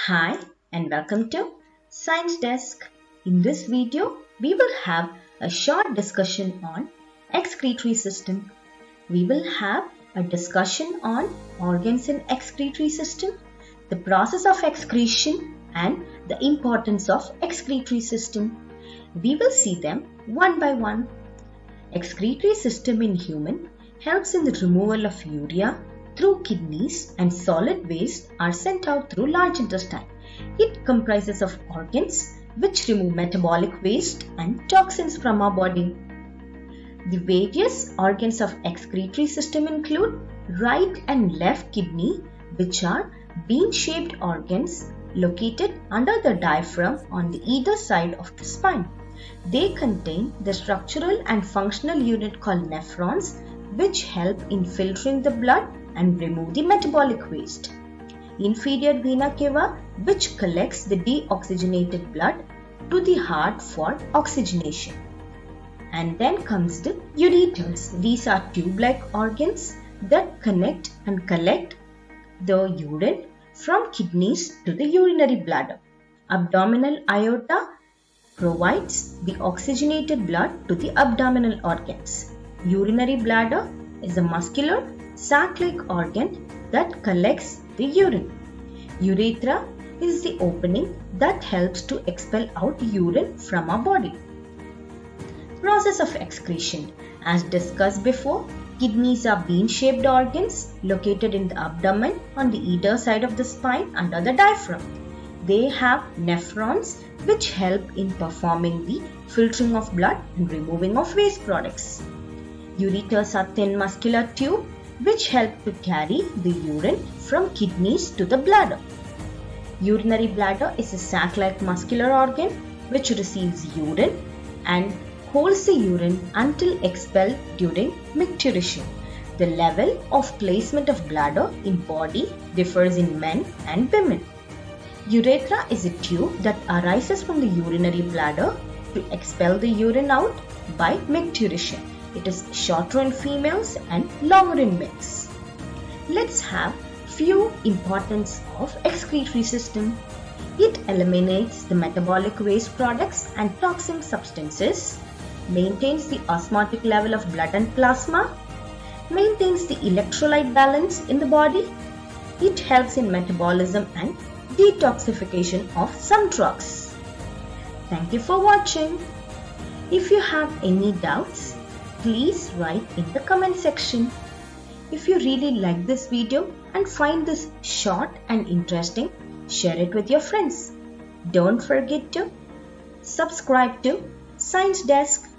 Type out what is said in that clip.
Hi and welcome to Science Desk. In this video, we will have a short discussion on excretory system. We will have a discussion on organs in excretory system, the process of excretion and the importance of excretory system. We will see them one by one. Excretory system in human helps in the removal of urea through kidneys, and solid waste are sent out through large intestine. It comprises of organs which remove metabolic waste and toxins from our body. The various organs of excretory system include right and left kidney, which are bean-shaped organs located under the diaphragm on the either side of the spine. They contain the structural and functional unit called nephrons, which help in filtering the blood and remove the metabolic waste. Inferior vena cava, which collects the deoxygenated blood to the heart for oxygenation. And then comes the ureters. These are tube-like organs that connect and collect the urine from kidneys to the urinary bladder. Abdominal aorta provides the oxygenated blood to the abdominal organs. Urinary bladder is a muscular sac-like organ that collects the urine. Urethra is the opening that helps to expel out urine from our body. Process of excretion. As discussed before, kidneys are bean-shaped organs located in the abdomen on the either side of the spine under the diaphragm. They have nephrons which help in performing the filtering of blood and removing of waste products. Ureters are thin muscular tube which help to carry the urine from kidneys to the bladder. Urinary bladder is a sac-like muscular organ which receives urine and holds the urine until expelled during micturition. The level of placement of bladder in body differs in men and women. Urethra is a tube that arises from the urinary bladder to expel the urine out by micturition. It is shorter in females and longer in males. Let's have few importance of excretory system. It eliminates the metabolic waste products and toxic substances, maintains the osmotic level of blood and plasma, maintains the electrolyte balance in the body. It helps in metabolism and detoxification of some drugs. Thank you for watching. If you have any doubts, please write in the comment section. If you really like this video and find this short and interesting, share it with your friends. Don't forget to subscribe to Science Desk.